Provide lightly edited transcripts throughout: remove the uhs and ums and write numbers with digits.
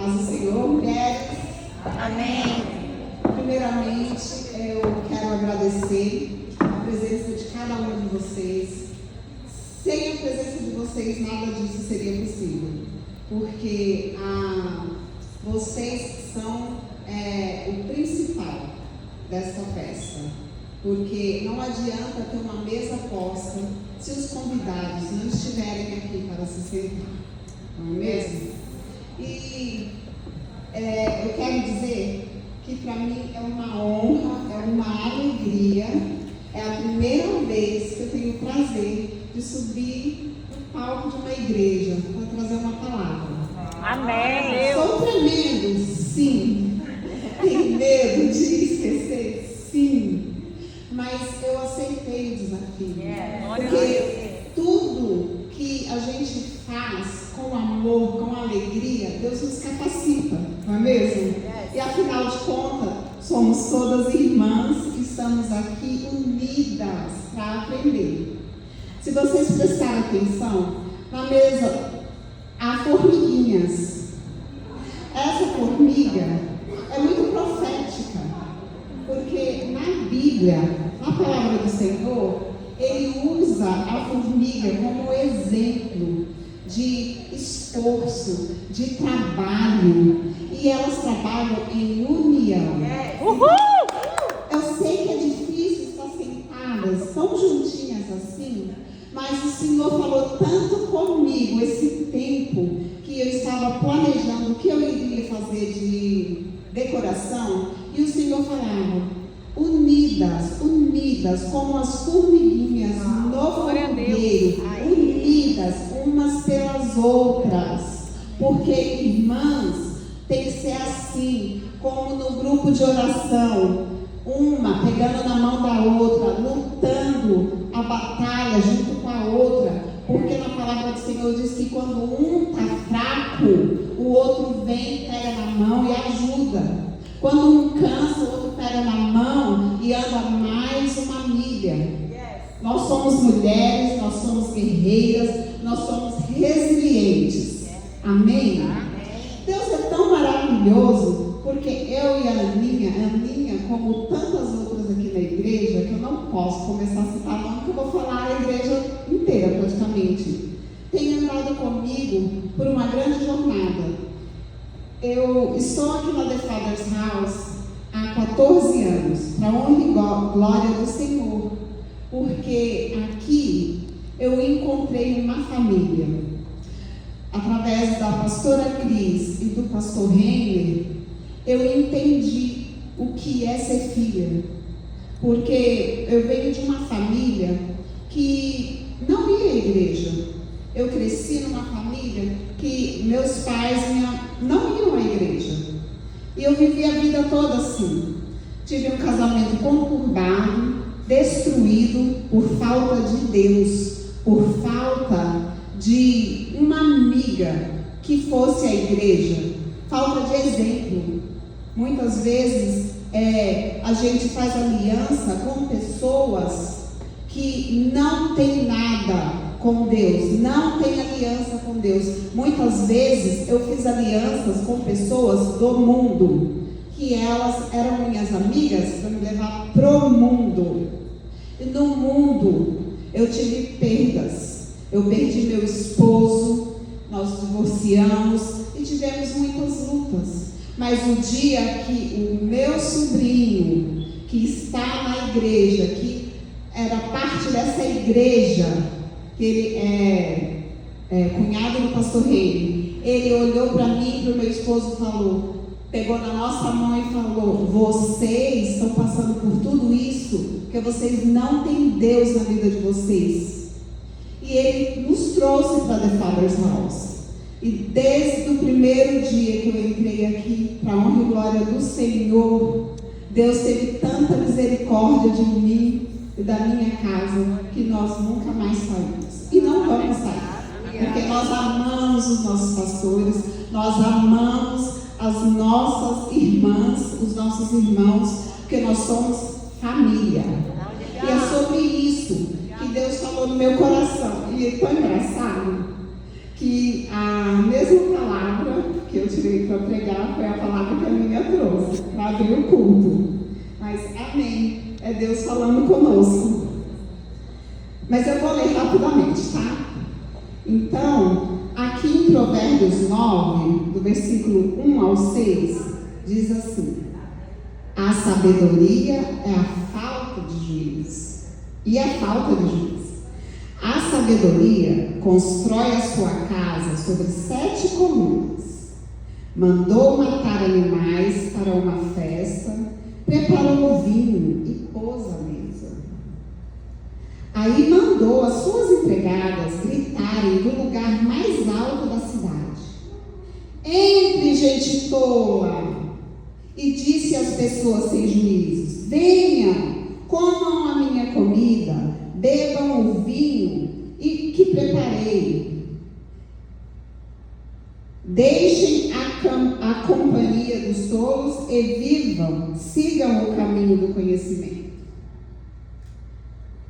Paz do Senhor, mulheres. Amém. Primeiramente, eu quero agradecer a presença de cada um de vocês. Sem a presença de vocês, nada disso seria possível. Porque vocês são o principal desta festa. Porque não adianta ter uma mesa posta se os convidados não estiverem aqui para se sentar. Não é mesmo? E eu quero dizer que para mim é uma honra, é uma alegria. É a primeira vez que eu tenho o prazer de subir no palco de uma igreja para trazer uma palavra. Amém. Sou tremendo, sim. Tenho medo de esquecer, sim. Mas eu aceitei o desafio. Porque tudo que a gente faz com amor, com alegria, Deus nos capacita, não é mesmo? E afinal de contas, somos todas irmãs que estamos aqui unidas para aprender. Se vocês prestarem atenção, na mesa há formiguinhas. Essa formiga é muito profética, porque na Bíblia, na palavra do Senhor, ele usa a formiga como exemplo de esforço, de trabalho, e elas trabalham em união. Uhul! Eu sei que é difícil estar sentadas tão juntinhas assim, mas o Senhor falou tanto comigo esse tempo que eu estava planejando o que eu iria fazer de decoração, e o Senhor falava: unidas como as formiguinhas no formigueiro, unidas umas pelas outras, porque irmãs tem que ser assim, como no grupo de oração, uma pegando na mão da outra, lutando a batalha junto com a outra, porque na palavra do Senhor diz que quando um está fraco, o outro vem, pega na mão e ajuda. Quando um cansa, o outro pega na mão e anda mais uma milha. Nós somos mulheres, nós somos guerreiras, nós somos resilientes. Amém? Deus é tão maravilhoso, porque eu e a Aninha, como tantas outras aqui na igreja, que eu não posso começar a citar nome, porque eu vou falar a igreja inteira praticamente, tem andado comigo por uma grande jornada. Eu estou aqui na The Father's House há 14 anos, para honra e glória do Senhor, porque aqui eu encontrei uma família. Através da pastora Cris e do pastor Henry, eu entendi o que é ser filha, porque eu venho de uma família que não ia à igreja. Eu cresci numa família que meus pais não iam à igreja. E eu vivi a vida toda assim. Tive um casamento conturbado, destruído por falta de Deus, por falta de uma amiga que fosse à igreja, falta de exemplo. Muitas vezes a gente faz aliança com pessoas que não têm nada com Deus, não tem aliança com Deus. Muitas vezes eu fiz alianças com pessoas do mundo, que elas eram minhas amigas para me levar pro mundo. E no mundo eu tive perdas. Eu perdi meu esposo, nós divorciamos e tivemos muitas lutas. Mas o dia que o meu sobrinho, que está na igreja, que era parte dessa igreja, que ele é cunhado do pastor Rei, ele olhou para mim e para o meu esposo e falou, pegou na nossa mão e falou: vocês estão passando por tudo isso porque vocês não têm Deus na vida de vocês. E ele nos trouxe para The Father's House. E desde o primeiro dia que eu entrei aqui, para a honra e glória do Senhor, Deus teve tanta misericórdia de mim e da minha casa, que nós nunca mais saímos. E não vamos sair, porque nós amamos os nossos pastores, nós amamos as nossas irmãs, os nossos irmãos, porque nós somos família. E é sobre isso que Deus falou no meu coração. E é tão engraçado que a mesma palavra que eu tirei para pregar foi a palavra que a minha trouxe, para abrir o culto. Mas amém, é Deus falando conosco. Mas eu vou ler rapidamente, tá? Então, aqui em Provérbios 9, do versículo 1 ao 6, diz assim: a sabedoria é a falta de juízo. E a falta de juízo. A sabedoria constrói a sua casa sobre 7 colunas. Mandou matar animais para uma festa, preparou vinho e pôs a mesa. Aí mandou as suas empregadas gritarem do lugar mais alto da cidade: entre, gente tola! E disse às pessoas sem juízos: venham, comam a minha comida, bebam o vinho que preparei. Deixem a companhia dos tolos e vivam, sigam o caminho do conhecimento.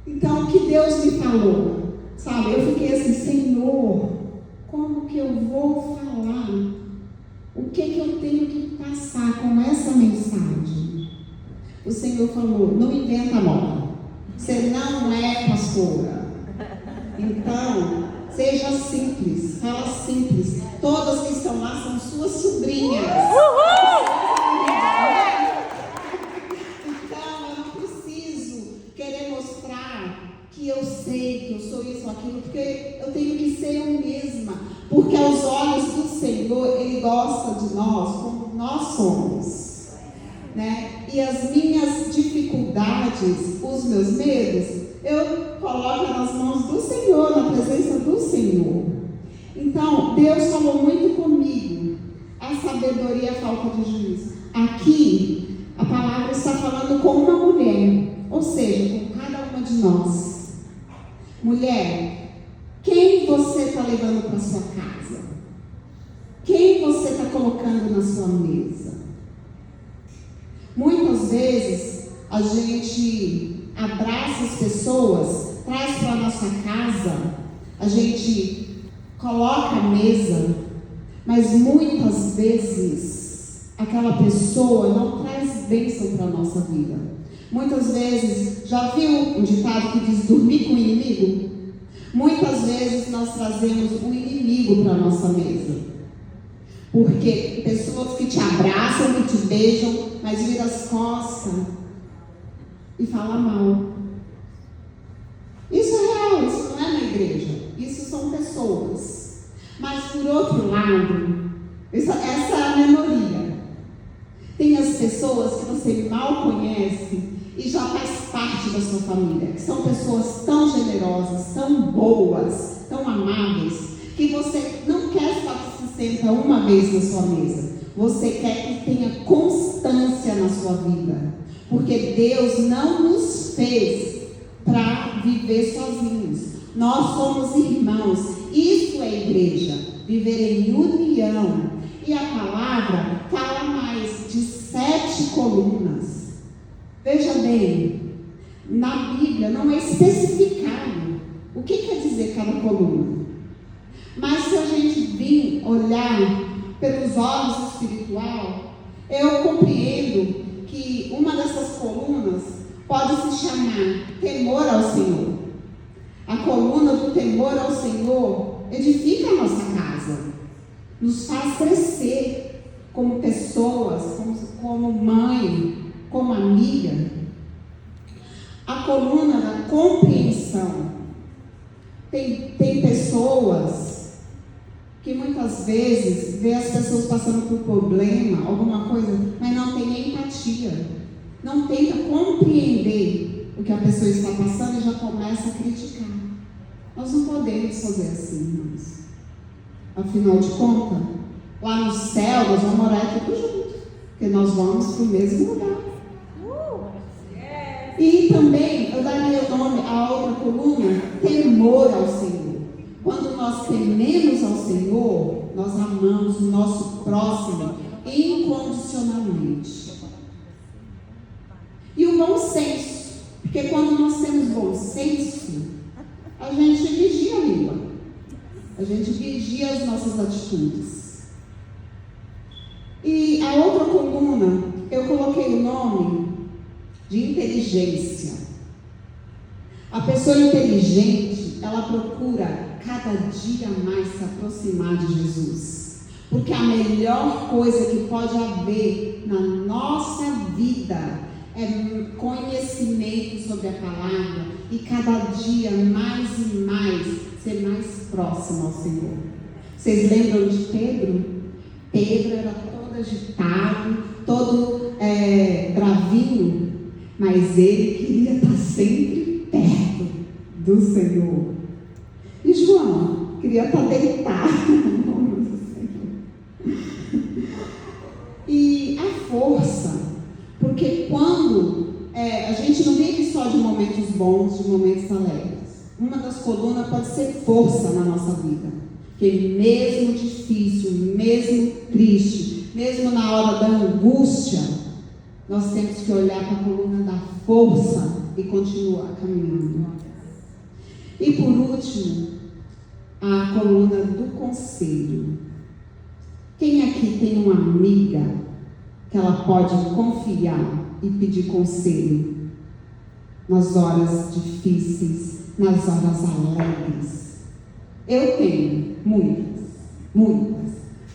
Então, o que Deus me falou, sabe? Eu fiquei assim: Senhor, como que eu vou falar? O que eu tenho que passar com essa mensagem? O Senhor falou: não inventa moda. Você não é pastora. Então, seja simples, fala simples. Todas que estão lá são suas sobrinhas. Então, eu não preciso querer mostrar que eu sei, que eu sou isso ou aquilo, porque eu tenho que ser eu mesma. Porque aos olhos do Senhor, Ele gosta de nós como nós somos, né? E as minhas dificuldades, os meus medos, eu coloco nas mãos do Senhor, na presença do Senhor. Então, Deus falou muito comigo. A sabedoria é a falta de juízo. Aqui, a palavra está falando com uma mulher, ou seja, com cada uma de nós. Mulher, quem você está levando para sua casa? Quem você está colocando na sua mesa? Muitas vezes a gente abraça as pessoas, traz para a nossa casa, a gente coloca a mesa, mas muitas vezes aquela pessoa não traz bênção para a nossa vida. Muitas vezes, já viu um ditado que diz dormir com o inimigo? Muitas vezes nós trazemos um inimigo para a nossa mesa. Porque pessoas que te abraçam, que te beijam, mas viram as costas e falam mal. Isso é real, isso não é na igreja. Isso são pessoas. Mas por outro lado, essa é a minoria. Tem as pessoas que você mal conhece e já faz parte da sua família, que são pessoas tão generosas, tão boas, tão amáveis, que você não quer só que se senta uma vez na sua mesa, você quer que tenha constância na sua vida, porque Deus não nos fez para viver sozinhos. Nós somos irmãos, isso é igreja, viver em união. E a palavra fala mais de 7 colunas. Veja bem, na Bíblia não é especificado o que quer dizer cada coluna. Mas se a gente vir olhar pelos olhos espiritual, eu compreendo que uma dessas colunas pode se chamar temor ao Senhor. A coluna do temor ao Senhor edifica a nossa casa, nos faz crescer como pessoas, como mãe, como amiga. A coluna da compreensão. Tem pessoas que muitas vezes vê as pessoas passando por problema, alguma coisa, mas não tem empatia, não tenta compreender o que a pessoa está passando e já começa a criticar. Nós não podemos fazer assim, irmãos. Afinal de contas, lá no céu nós vamos morar tudo junto, porque nós vamos para o mesmo lugar. E também eu daria o nome à outra coluna, temor ao Senhor. Quando nós tememos ao Senhor, nós amamos o nosso próximo incondicionalmente. E o bom senso, porque quando nós temos bom senso, a gente vigia a língua, a gente vigia as nossas atitudes. E a outra coluna, eu coloquei o nome de inteligência. A pessoa inteligente, ela procura cada dia mais se aproximar de Jesus. Porque a melhor coisa que pode haver na nossa vida é conhecimento sobre a palavra e cada dia mais e mais ser mais próximo ao Senhor. Vocês lembram de Pedro? Pedro era todo agitado, todo bravinho, mas ele queria estar sempre perto do Senhor. E João queria estar deitado no nome do Senhor. E a força, porque quando a gente não vive só de momentos bons, de momentos alegres. Uma das colunas pode ser força na nossa vida. Que mesmo difícil, mesmo triste, mesmo na hora da angústia, nós temos que olhar para a coluna da força e continuar caminhando. E por último, a coluna do conselho. Quem aqui tem uma amiga que ela pode confiar e pedir conselho nas horas difíceis, nas horas alegres? Eu tenho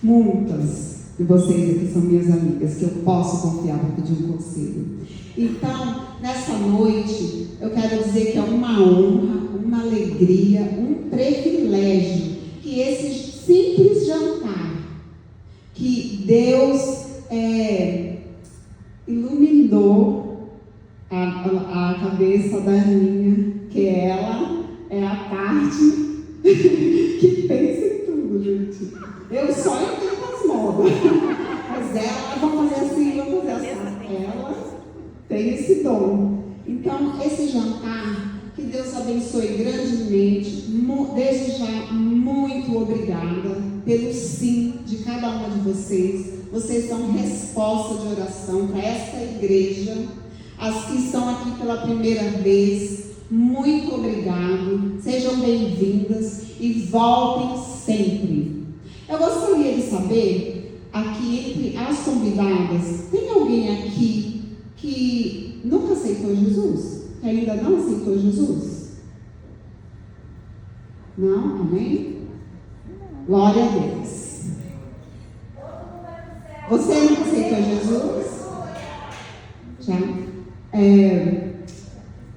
muitas de vocês aqui são minhas amigas que eu posso confiar para pedir um conselho. Então, nessa noite, eu quero dizer que é uma honra, uma alegria, um privilégio que esse simples jantar que Deus iluminou a cabeça da Aninha, que ela é a parte que pensa em tudo, gente. Eu só entendo as modas, mas ela vai fazer assim, vai fazer assim. Ela tem esse dom. Então, esse jantar, que Deus abençoe grandemente. Desde já, muito obrigada pelo sim de cada uma de vocês. Vocês dão resposta de oração para esta igreja. As que estão aqui pela primeira vez, muito obrigado. Sejam bem-vindas e voltem sempre. Eu gostaria de saber, aqui entre as convidadas, tem alguém aqui que nunca aceitou Jesus? Que ainda não aceitou Jesus? Não? Amém? Glória a Deus. Você nunca aceitou Jesus? Já?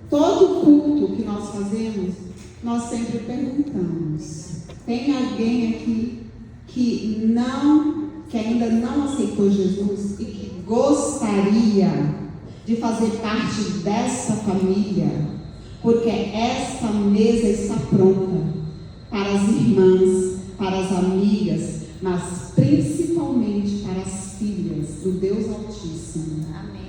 Todo culto que nós fazemos, nós sempre perguntamos: tem alguém aqui que ainda não aceitou Jesus e que gostaria de fazer parte dessa família? Porque esta mesa está pronta para as irmãs, para as amigas, mas principalmente para as filhas do Deus Altíssimo. Amém.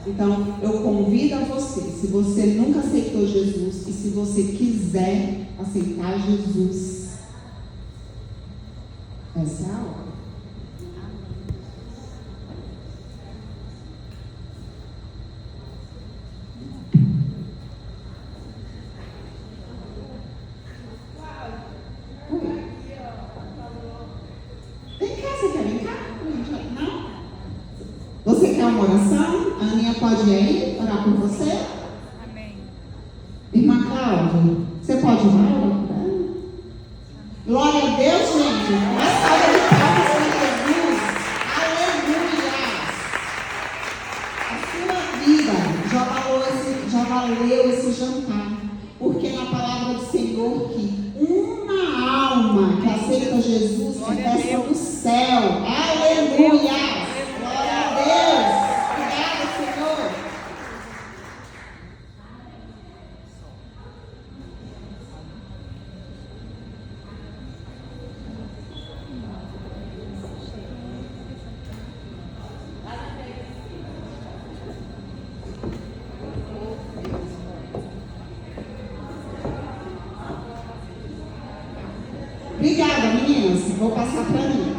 Então, eu convido a você, se você nunca aceitou Jesus e se você quiser aceitar Jesus, essa é a hora. Você quer uma oração? A Aninha pode ir orar por você? Amém. Irmã Cláudia, você pode orar? Glória a Deus, gente. Uma salva de palmas para Jesus. Aleluia. A sua vida já valeu esse jantar. Porque na palavra do Senhor que uma alma que aceita Jesus é festa do céu. Aleluia. Obrigada, meninas. Vou passar para mim.